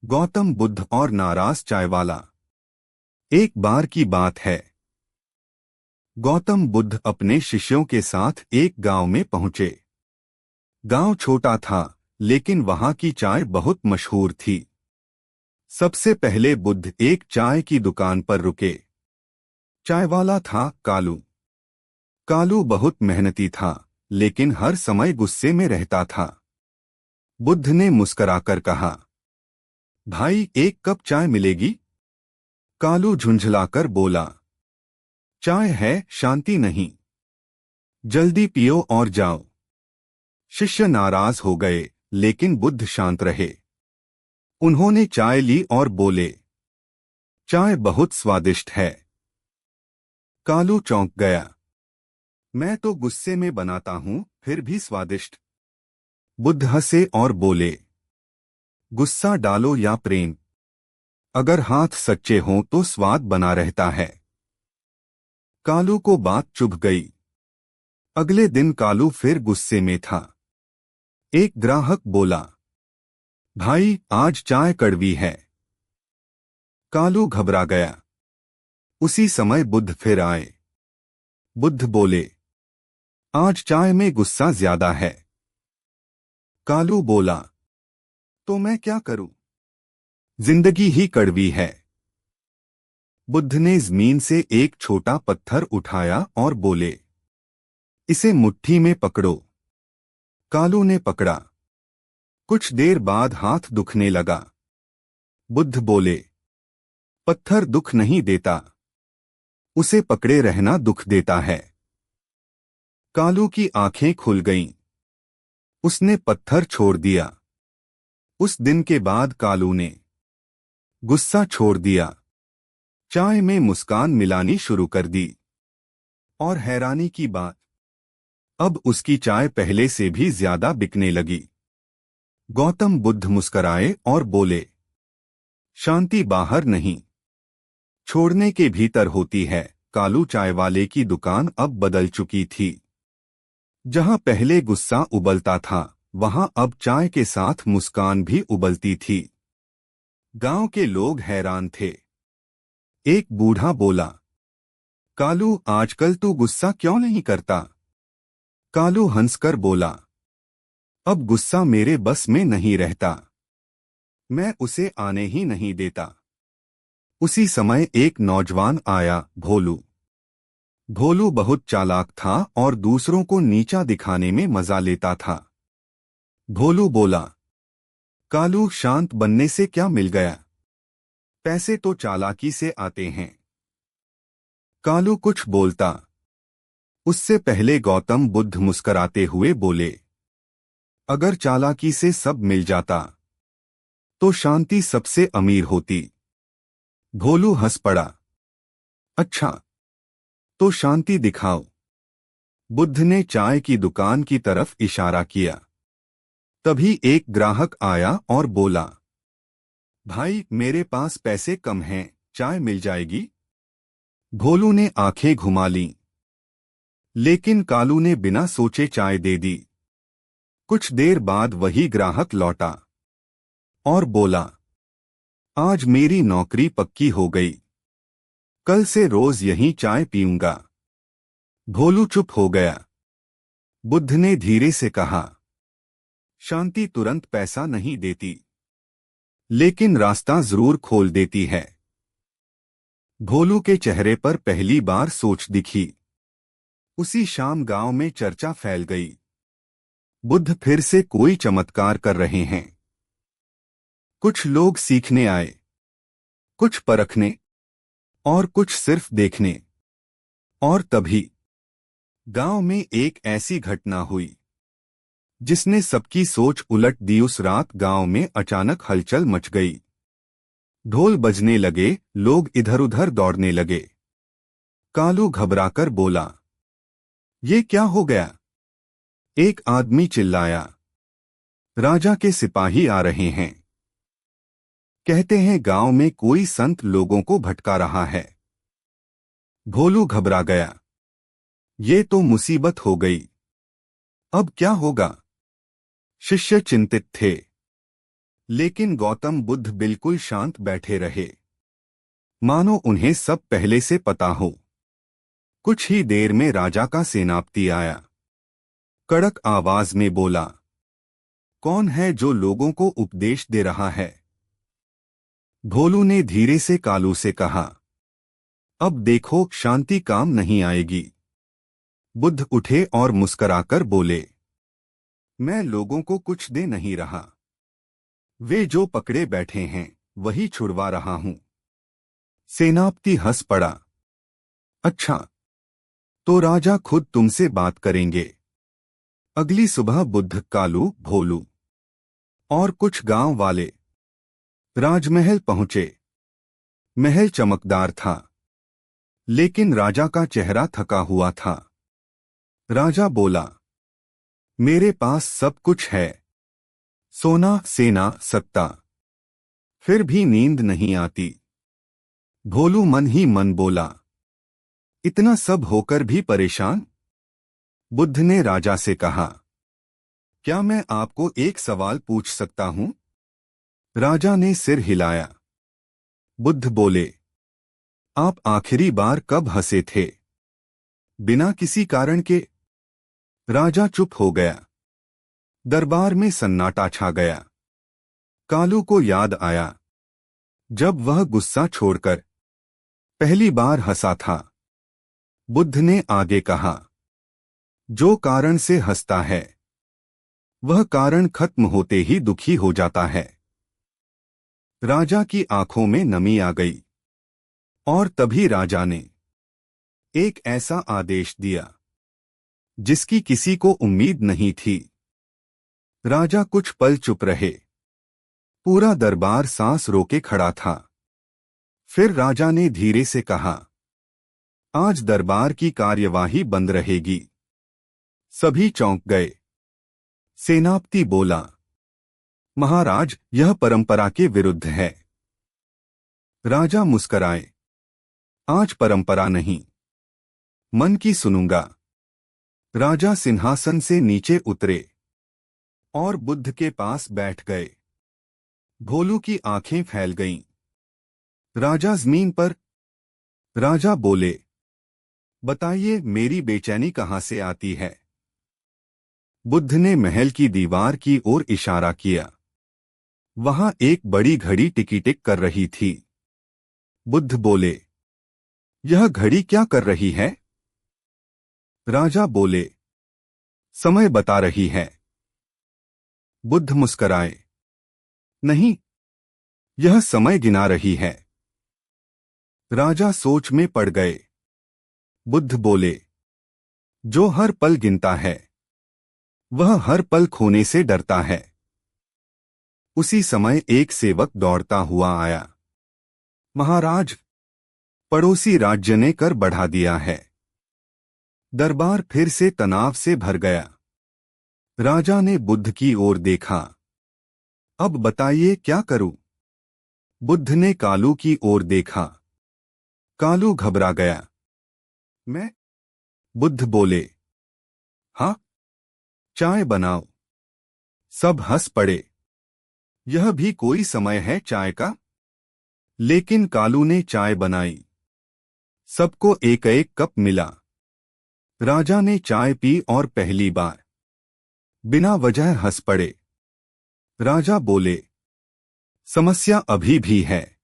गौतम बुद्ध और नाराज चायवाला। एक बार की बात है। गौतम बुद्ध अपने शिष्यों के साथ एक गांव में पहुंचे। गांव छोटा था, लेकिन वहां की चाय बहुत मशहूर थी। सबसे पहले बुद्ध एक चाय की दुकान पर रुके। चायवाला था कालू। कालू बहुत मेहनती था, लेकिन हर समय गुस्से में रहता था। बुद्ध ने मुस्कराकर कहा, भाई एक कप चाय मिलेगी? कालू झुंझलाकर बोला, चाय है, शांति नहीं। जल्दी पियो और जाओ। शिष्य नाराज हो गए, लेकिन बुद्ध शांत रहे। उन्होंने चाय ली और बोले, चाय बहुत स्वादिष्ट है। कालू चौंक गया। मैं तो गुस्से में बनाता हूं, फिर भी स्वादिष्ट। बुद्ध हंसे और बोले, गुस्सा डालो या प्रेम, अगर हाथ सच्चे हों तो स्वाद बना रहता है। कालू को बात चुभ गई। अगले दिन कालू फिर गुस्से में था। एक ग्राहक बोला, भाई आज चाय कड़वी है। कालू घबरा गया। उसी समय बुद्ध फिर आए। बुद्ध बोले, आज चाय में गुस्सा ज्यादा है। कालू बोला, तो मैं क्या करूं? जिंदगी ही कड़वी है। बुद्ध ने जमीन से एक छोटा पत्थर उठाया और बोले, इसे मुट्ठी में पकड़ो। कालू ने पकड़ा। कुछ देर बाद हाथ दुखने लगा। बुद्ध बोले, पत्थर दुख नहीं देता, उसे पकड़े रहना दुख देता है। कालू की आंखें खुल गईं। उसने पत्थर छोड़ दिया। उस दिन के बाद कालू ने गुस्सा छोड़ दिया। चाय में मुस्कान मिलानी शुरू कर दी। और हैरानी की बात, अब उसकी चाय पहले से भी ज्यादा बिकने लगी। गौतम बुद्ध मुस्कराए और बोले, शांति बाहर नहीं, छोड़ने के भीतर होती है। कालू चाय वाले की दुकान अब बदल चुकी थी। जहां पहले गुस्सा उबलता था, वहां अब चाय के साथ मुस्कान भी उबलती थी। गांव के लोग हैरान थे। एक बूढ़ा बोला, कालू आजकल तू गुस्सा क्यों नहीं करता? कालू हंसकर बोला, अब गुस्सा मेरे बस में नहीं रहता, मैं उसे आने ही नहीं देता। उसी समय एक नौजवान आया, भोलू। भोलू बहुत चालाक था और दूसरों को नीचा दिखाने में मजा लेता था। भोलू बोला, कालू शांत बनने से क्या मिल गया? पैसे तो चालाकी से आते हैं। कालू कुछ बोलता। उससे पहले गौतम बुद्ध मुस्कराते हुए बोले, अगर चालाकी से सब मिल जाता तो शांति सबसे अमीर होती। भोलू हंस पड़ा। अच्छा, तो शांति दिखाओ। बुद्ध ने चाय की दुकान की तरफ इशारा किया। तभी एक ग्राहक आया और बोला, भाई मेरे पास पैसे कम हैं, चाय मिल जाएगी? भोलू ने आंखें घुमा लीं। लेकिन कालू ने बिना सोचे चाय दे दी। कुछ देर बाद वही ग्राहक लौटा और बोला, आज मेरी नौकरी पक्की हो गई, कल से रोज यहीं चाय पीऊंगा। भोलू चुप हो गया। बुद्ध ने धीरे से कहा, शांति तुरंत पैसा नहीं देती, लेकिन रास्ता जरूर खोल देती है। भोलू के चेहरे पर पहली बार सोच दिखी। उसी शाम गांव में चर्चा फैल गई, बुद्ध फिर से कोई चमत्कार कर रहे हैं। कुछ लोग सीखने आए, कुछ परखने और कुछ सिर्फ देखने। और तभी गांव में एक ऐसी घटना हुई जिसने सबकी सोच उलट दी। उस रात गांव में अचानक हलचल मच गई। ढोल बजने लगे, लोग इधर उधर दौड़ने लगे। कालू घबराकर बोला, ये क्या हो गया? एक आदमी चिल्लाया, राजा के सिपाही आ रहे हैं, कहते हैं गांव में कोई संत लोगों को भटका रहा है। भोलू घबरा गया। ये तो मुसीबत हो गई, अब क्या होगा? शिष्य चिंतित थे, लेकिन गौतम बुद्ध बिल्कुल शांत बैठे रहे, मानो उन्हें सब पहले से पता हो। कुछ ही देर में राजा का सेनापति आया। कड़क आवाज में बोला, कौन है जो लोगों को उपदेश दे रहा है? भोलू ने धीरे से कालू से कहा, अब देखो शांति काम नहीं आएगी। बुद्ध उठे और मुस्कराकर बोले, मैं लोगों को कुछ दे नहीं रहा, वे जो पकड़े बैठे हैं वही छुड़वा रहा हूं। सेनापति हंस पड़ा, अच्छा, तो राजा खुद तुमसे बात करेंगे। अगली सुबह बुद्ध, कालू, भोलू और कुछ गांव वाले राजमहल पहुंचे। महल चमकदार था, लेकिन राजा का चेहरा थका हुआ था। राजा बोला, मेरे पास सब कुछ है, सोना, सेना, सत्ता, फिर भी नींद नहीं आती। भोलू मन ही मन बोला, इतना सब होकर भी परेशान? बुद्ध ने राजा से कहा, क्या मैं आपको एक सवाल पूछ सकता हूं? राजा ने सिर हिलाया। बुद्ध बोले, आप आखिरी बार कब हंसे थे? बिना किसी कारण के। राजा चुप हो गया। दरबार में सन्नाटा छा गया। कालू को याद आया जब वह गुस्सा छोड़कर पहली बार हंसा था। बुद्ध ने आगे कहा, जो कारण से हंसता है वह कारण खत्म होते ही दुखी हो जाता है। राजा की आंखों में नमी आ गई और तभी राजा ने एक ऐसा आदेश दिया जिसकी किसी को उम्मीद नहीं थी। राजा कुछ पल चुप रहे। पूरा दरबार सांस रोके खड़ा था। फिर राजा ने धीरे से कहा, आज दरबार की कार्यवाही बंद रहेगी। सभी चौंक गए। सेनापति बोला, महाराज, यह परंपरा के विरुद्ध है। राजा मुस्कराए, आज परंपरा नहीं, मन की सुनूंगा। राजा सिंहासन से नीचे उतरे और बुद्ध के पास बैठ गए। भोलू की आंखें फैल गईं। राजा जमीन पर। राजा बोले, बताइए, मेरी बेचैनी कहां से आती है? बुद्ध ने महल की दीवार की ओर इशारा किया। वहां एक बड़ी घड़ी टिकी-टिक कर रही थी। बुद्ध बोले, यह घड़ी क्या कर रही है? राजा बोले, समय बता रही है। बुद्ध मुस्कराए, नहीं, यह समय गिना रही है। राजा सोच में पड़ गए। बुद्ध बोले, जो हर पल गिनता है वह हर पल खोने से डरता है। उसी समय एक सेवक दौड़ता हुआ आया। महाराज, पड़ोसी राज्य ने कर बढ़ा दिया है। दरबार फिर से तनाव से भर गया। राजा ने बुद्ध की ओर देखा। अब बताइए क्या करूं? बुद्ध ने कालू की ओर देखा। कालू घबरा गया। मैं? बुद्ध बोले, हाँ, चाय बनाओ। सब हंस पड़े। यह भी कोई समय है चाय का? लेकिन कालू ने चाय बनाई। सबको एक एक कप मिला। राजा ने चाय पी और पहली बार बिना वजह हंस पड़े। राजा बोले, समस्या अभी भी है,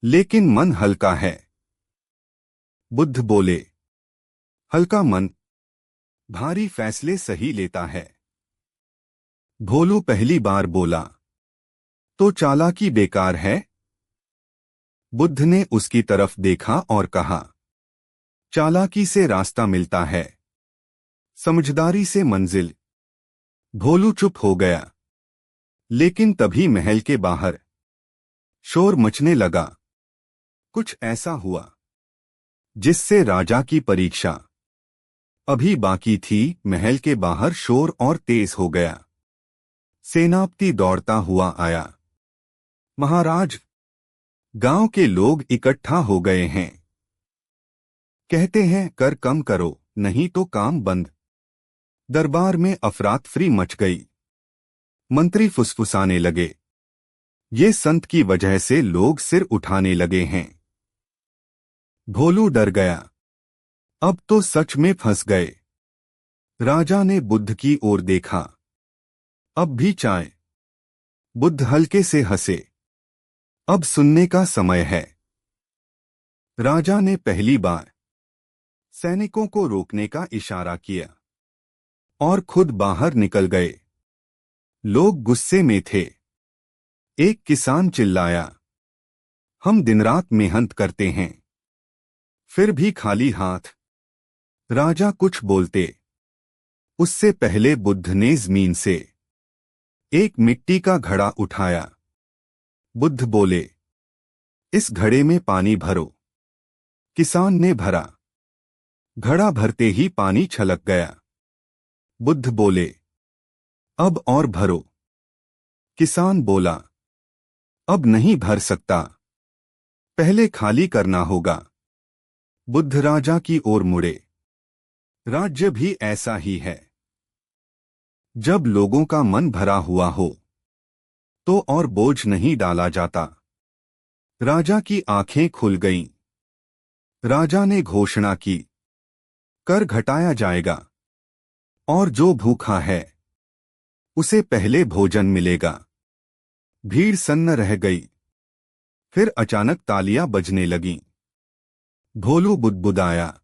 लेकिन मन हल्का है। बुद्ध बोले, हल्का मन भारी फैसले सही लेता है। भोलू पहली बार बोला, तो चालाकी बेकार है? बुद्ध ने उसकी तरफ देखा और कहा, चालाकी से रास्ता मिलता है, समझदारी से मंजिल। भोलू चुप हो गया। लेकिन तभी महल के बाहर शोर मचने लगा। कुछ ऐसा हुआ जिससे राजा की परीक्षा अभी बाकी थी। महल के बाहर शोर और तेज हो गया। सेनापति दौड़ता हुआ आया। महाराज, गांव के लोग इकट्ठा हो गए हैं। कहते हैं कर कम करो, नहीं तो काम बंद। दरबार में अफरातफरी मच गई। मंत्री फुसफुसाने लगे, ये संत की वजह से लोग सिर उठाने लगे हैं। भोलू डर गया। अब तो सच में फंस गए। राजा ने बुद्ध की ओर देखा। अब भी चाय? बुद्ध हल्के से हंसे। अब सुनने का समय है। राजा ने पहली बार सैनिकों को रोकने का इशारा किया और खुद बाहर निकल गए। लोग गुस्से में थे। एक किसान चिल्लाया, हम दिन रात मेहनत करते हैं, फिर भी खाली हाथ। राजा कुछ बोलते उससे पहले बुद्ध ने जमीन से एक मिट्टी का घड़ा उठाया। बुद्ध बोले, इस घड़े में पानी भरो। किसान ने भरा। घड़ा भरते ही पानी छलक गया। बुद्ध बोले, अब और भरो। किसान बोला, अब नहीं भर सकता, पहले खाली करना होगा। बुद्ध राजा की ओर मुड़े। राज्य भी ऐसा ही है। जब लोगों का मन भरा हुआ हो तो और बोझ नहीं डाला जाता। राजा की आंखें खुल गईं। राजा ने घोषणा की, कर घटाया जाएगा और जो भूखा है उसे पहले भोजन मिलेगा। भीड़ सन्न रह गई। फिर अचानक तालियां बजने लगीं। भोलू बुदबुदाया,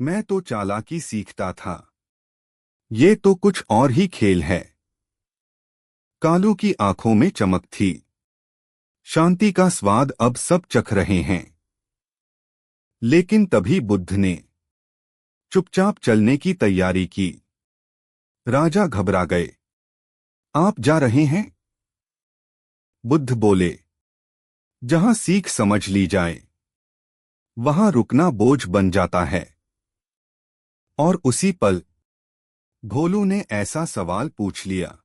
मैं तो चालाकी सीखता था, ये तो कुछ और ही खेल है। कालू की आंखों में चमक थी। शांति का स्वाद अब सब चख रहे हैं। लेकिन तभी बुद्ध ने चुपचाप चलने की तैयारी की। राजा घबरा गए। आप जा रहे हैं? बुद्ध बोले, जहां सीख समझ ली जाए वहां रुकना बोझ बन जाता है। और उसी पल भोलू ने ऐसा सवाल पूछ लिया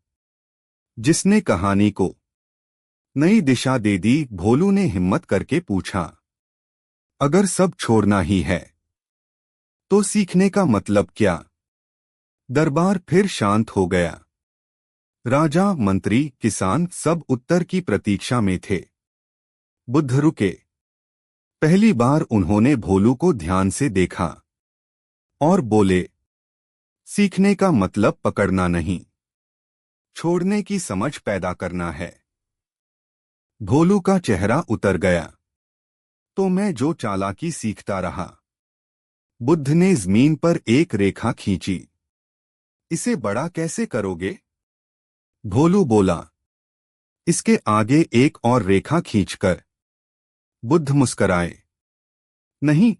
जिसने कहानी को नई दिशा दे दी। भोलू ने हिम्मत करके पूछा, अगर सब छोड़ना ही है तो सीखने का मतलब क्या? दरबार फिर शांत हो गया। राजा, मंत्री, किसान सब उत्तर की प्रतीक्षा में थे। बुद्ध रुके। पहली बार उन्होंने भोलू को ध्यान से देखा और बोले, सीखने का मतलब पकड़ना नहीं, छोड़ने की समझ पैदा करना है। भोलू का चेहरा उतर गया। तो मैं जो चालाकी सीखता रहा। बुद्ध ने जमीन पर एक रेखा खींची। इसे बड़ा कैसे करोगे? भोलू बोला, इसके आगे एक और रेखा खींचकर। बुद्ध मुस्कराए। नहीं।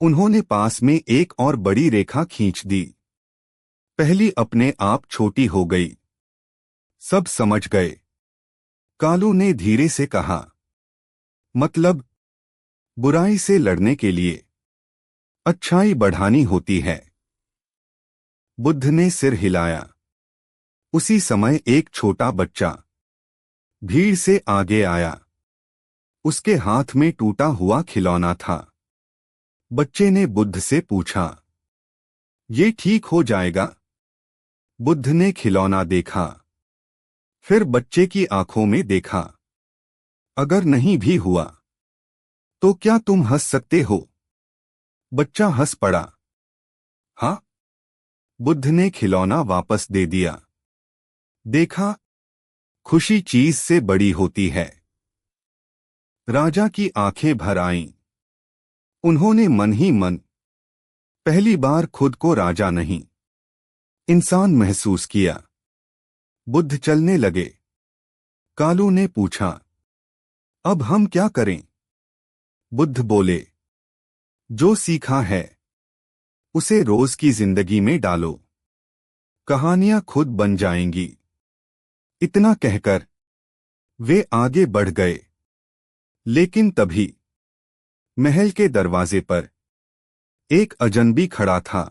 उन्होंने पास में एक और बड़ी रेखा खींच दी। पहली अपने आप छोटी हो गई। सब समझ गए। कालू ने धीरे से कहा, मतलब बुराई से लड़ने के लिए अच्छाई बढ़ानी होती है। बुद्ध ने सिर हिलाया। उसी समय एक छोटा बच्चा भीड़ से आगे आया। उसके हाथ में टूटा हुआ खिलौना था। बच्चे ने बुद्ध से पूछा, ये ठीक हो जाएगा? बुद्ध ने खिलौना देखा, फिर बच्चे की आंखों में देखा। अगर नहीं भी हुआ तो क्या तुम हंस सकते हो? बच्चा हंस पड़ा। हाँ। बुद्ध ने खिलौना वापस दे दिया। देखा, खुशी चीज से बड़ी होती है। राजा की आंखें भर आईं। उन्होंने मन ही मन पहली बार खुद को राजा नहीं, इंसान महसूस किया। बुद्ध चलने लगे। कालू ने पूछा, अब हम क्या करें? बुद्ध बोले, जो सीखा है उसे रोज की जिंदगी में डालो। कहानियां खुद बन जाएंगी। इतना कहकर वे आगे बढ़ गए। लेकिन तभी महल के दरवाजे पर एक अजनबी खड़ा था।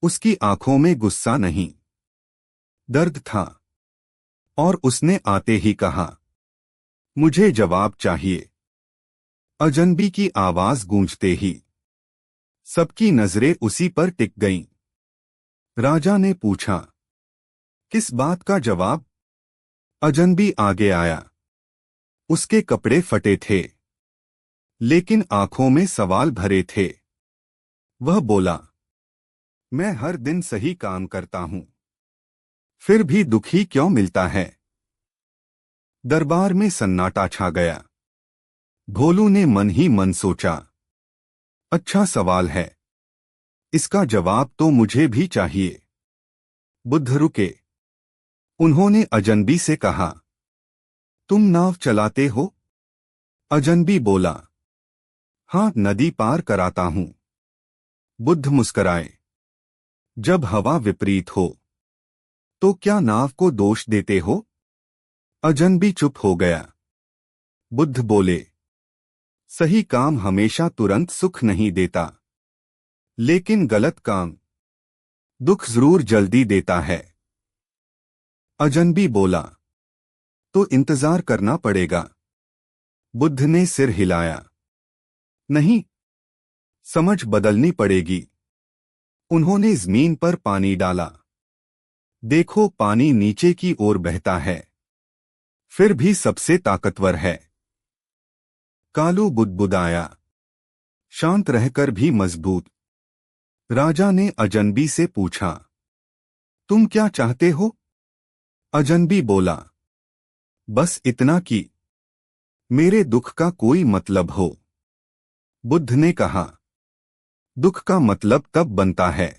उसकी आंखों में गुस्सा नहीं, दर्द था। और उसने आते ही कहा, मुझे जवाब चाहिए। अजनबी की आवाज गूंजते ही सबकी नजरें उसी पर टिक गईं। राजा ने पूछा, किस बात का जवाब? अजनबी आगे आया। उसके कपड़े फटे थे, लेकिन आंखों में सवाल भरे थे। वह बोला, मैं हर दिन सही काम करता हूं, फिर भी दुखी क्यों मिलता है? दरबार में सन्नाटा छा गया। भोलू ने मन ही मन सोचा, अच्छा सवाल है, इसका जवाब तो मुझे भी चाहिए। बुद्ध रुके। उन्होंने अजनबी से कहा, तुम नाव चलाते हो? अजनबी बोला, हाँ, नदी पार कराता हूं। बुद्ध मुस्कराए, जब हवा विपरीत हो तो क्या नाव को दोष देते हो? अजनबी चुप हो गया। बुद्ध बोले, सही काम हमेशा तुरंत सुख नहीं देता, लेकिन गलत काम दुख जरूर जल्दी देता है। अजनबी बोला, तो इंतजार करना पड़ेगा। बुद्ध ने सिर हिलाया, नहीं, समझ बदलनी पड़ेगी। उन्होंने जमीन पर पानी डाला। देखो, पानी नीचे की ओर बहता है, फिर भी सबसे ताकतवर है। कालू बुदबुदाया, शांत रहकर भी मजबूत। राजा ने अजनबी से पूछा, तुम क्या चाहते हो? अजनबी बोला, बस इतना कि मेरे दुख का कोई मतलब हो। बुद्ध ने कहा, दुख का मतलब तब बनता है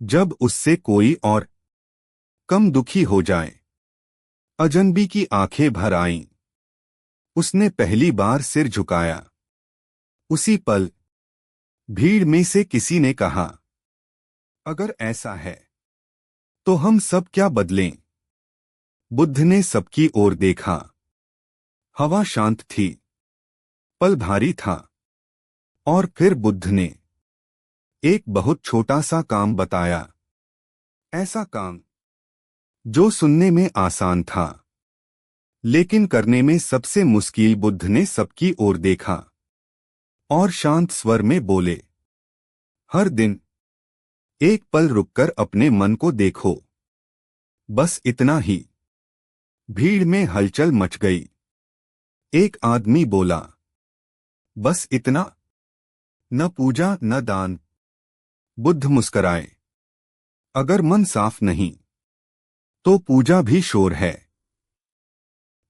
जब उससे कोई और कम दुखी हो जाए। अजनबी की आंखें भर आईं। उसने पहली बार सिर झुकाया। उसी पल भीड़ में से किसी ने कहा, अगर ऐसा है तो हम सब क्या बदलें? बुद्ध ने सबकी ओर देखा। हवा शांत थी, पल भारी था। और फिर बुद्ध ने एक बहुत छोटा सा काम बताया। ऐसा काम जो सुनने में आसान था, लेकिन करने में सबसे मुश्किल। बुद्ध ने सबकी ओर देखा और शांत स्वर में बोले, हर दिन एक पल रुककर अपने मन को देखो। बस इतना ही। भीड़ में हलचल मच गई। एक आदमी बोला, बस इतना? न पूजा न दान? बुद्ध मुस्कराए, अगर मन साफ नहीं तो पूजा भी शोर है।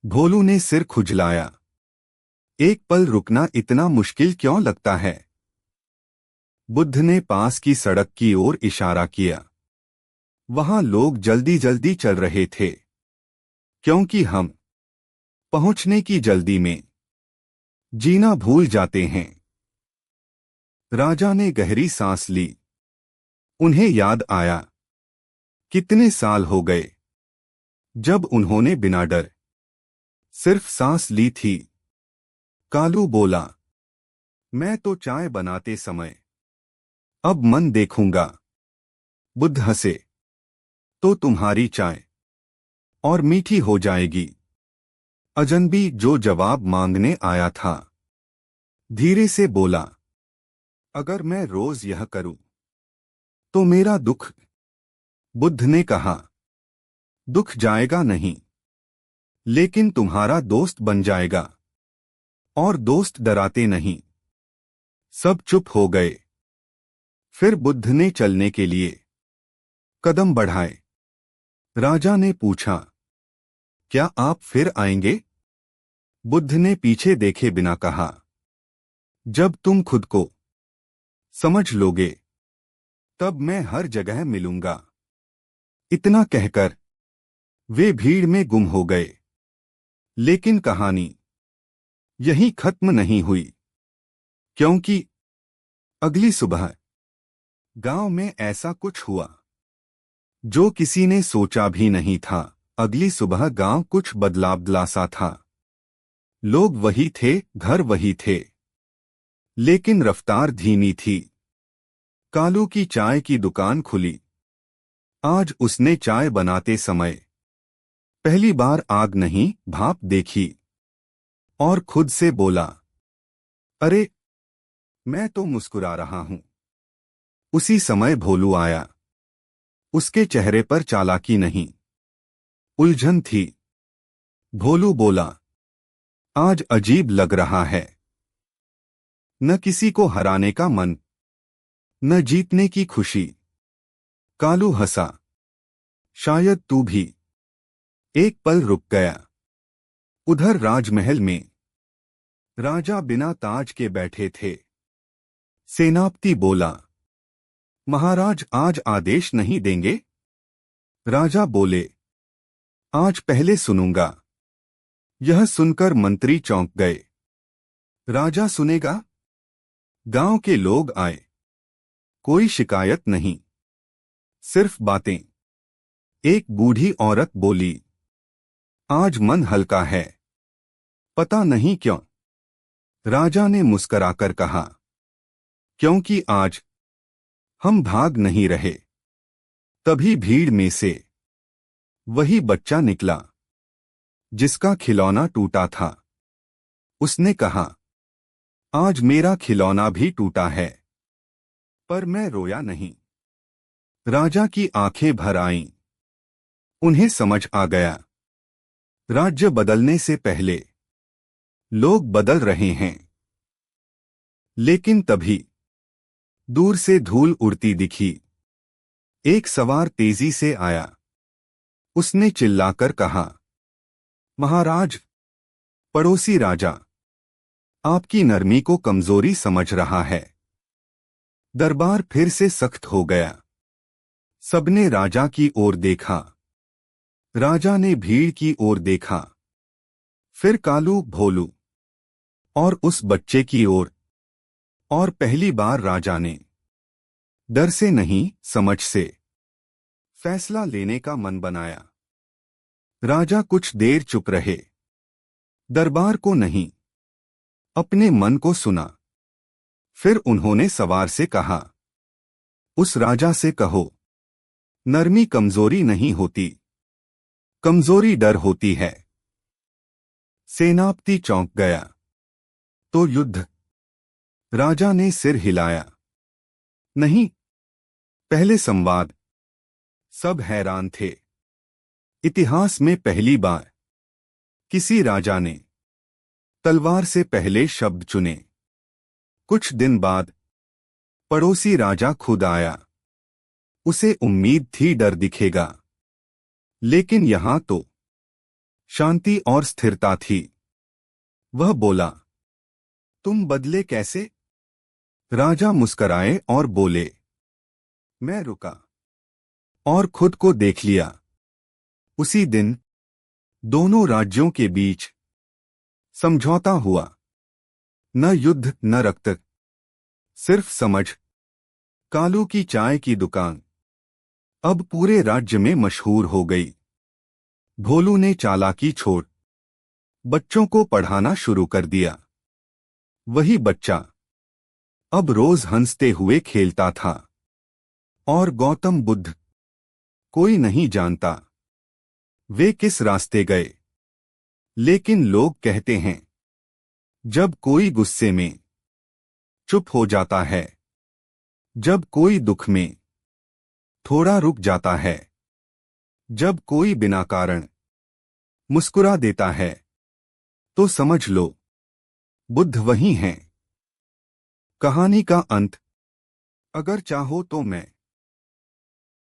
भोलू ने सिर खुजलाया, एक पल रुकना इतना मुश्किल क्यों लगता है? बुद्ध ने पास की सड़क की ओर इशारा किया। वहां लोग जल्दी जल्दी चल रहे थे, क्योंकि हम पहुंचने की जल्दी में जीना भूल जाते हैं। राजा ने गहरी सांस ली। उन्हें याद आया, कितने साल हो गए जब उन्होंने बिना डर सिर्फ सांस ली थी। कालू बोला, मैं तो चाय बनाते समय अब मन देखूंगा। बुद्ध हंसे, तो तुम्हारी चाय और मीठी हो जाएगी। अजनबी, जो जवाब मांगने आया था, धीरे से बोला, अगर मैं रोज यह करूं तो मेरा दुख? बुद्ध ने कहा, दुख जाएगा नहीं, लेकिन तुम्हारा दोस्त बन जाएगा। और दोस्त डराते नहीं। सब चुप हो गए। फिर बुद्ध ने चलने के लिए कदम बढ़ाए। राजा ने पूछा, क्या आप फिर आएंगे? बुद्ध ने पीछे देखे बिना कहा, जब तुम खुद को समझ लोगे तब मैं हर जगह मिलूंगा। इतना कहकर वे भीड़ में गुम हो गए। लेकिन कहानी यहीं खत्म नहीं हुई, क्योंकि अगली सुबह गांव में ऐसा कुछ हुआ जो किसी ने सोचा भी नहीं था। अगली सुबह गांव कुछ बदलाव सा था। लोग वही थे, घर वही थे, लेकिन रफ्तार धीमी थी। कालू की चाय की दुकान खुली। आज उसने चाय बनाते समय पहली बार आग नहीं, भाप देखी और खुद से बोला, अरे, मैं तो मुस्कुरा रहा हूं। उसी समय भोलू आया। उसके चेहरे पर चालाकी नहीं, उलझन थी। भोलू बोला, आज अजीब लग रहा है। न किसी को हराने का मन, न जीतने की खुशी। कालू हंसा, शायद तू भी। एक पल रुक गया। उधर राजमहल में राजा बिना ताज के बैठे थे। सेनापति बोला, महाराज आज आदेश नहीं देंगे? राजा बोले, आज पहले सुनूंगा। यह सुनकर मंत्री चौंक गए। राजा सुनेगा? गांव के लोग आए। कोई शिकायत नहीं, सिर्फ बातें। एक बूढ़ी औरत बोली, आज मन हल्का है। पता नहीं क्यों। राजा ने मुस्कराकर कहा, क्योंकि आज हम भाग नहीं रहे। तभी भीड़ में से वही बच्चा निकला जिसका खिलौना टूटा था। उसने कहा, आज मेरा खिलौना भी टूटा है, पर मैं रोया नहीं। राजा की आंखें भर आईं। उन्हें समझ आ गया, राज्य बदलने से पहले लोग बदल रहे हैं। लेकिन तभी दूर से धूल उड़ती दिखी। एक सवार तेजी से आया। उसने चिल्लाकर कहा, महाराज! पड़ोसी राजा आपकी नरमी को कमजोरी समझ रहा है। दरबार फिर से सख्त हो गया। सबने राजा की ओर देखा। राजा ने भीड़ की ओर देखा, फिर कालू, भोलू और उस बच्चे की ओर। और पहली बार राजा ने डर से नहीं, समझ से फैसला लेने का मन बनाया। राजा कुछ देर चुप रहे। दरबार को नहीं, अपने मन को सुना। फिर उन्होंने सवार से कहा, उस राजा से कहो, नरमी कमजोरी नहीं होती, कमजोरी डर होती है। सेनापति चौंक गया। तो युद्ध? राजा ने सिर हिलाया। नहीं, पहले संवाद। सब हैरान थे। इतिहास में पहली बार किसी राजा ने तलवार से पहले शब्द चुने। कुछ दिन बाद पड़ोसी राजा खुद आया। उसे उम्मीद थी डर दिखेगा, लेकिन यहां तो शांति और स्थिरता थी। वह बोला, तुम बदले कैसे? राजा मुस्कराए और बोले, मैं रुका और खुद को देख लिया। उसी दिन दोनों राज्यों के बीच समझौता हुआ। न युद्ध, न रक्त, सिर्फ समझ। कालू की चाय की दुकान अब पूरे राज्य में मशहूर हो गई। भोलू ने चालाकी छोड़ बच्चों को पढ़ाना शुरू कर दिया। वही बच्चा अब रोज हंसते हुए खेलता था। और गौतम बुद्ध, कोई नहीं जानता वे किस रास्ते गए। लेकिन लोग कहते हैं, जब कोई गुस्से में चुप हो जाता है, जब कोई दुख में थोड़ा रुक जाता है, जब कोई बिना कारण मुस्कुरा देता है, तो समझ लो बुद्ध वही हैं। कहानी का अंत। अगर चाहो तो मैं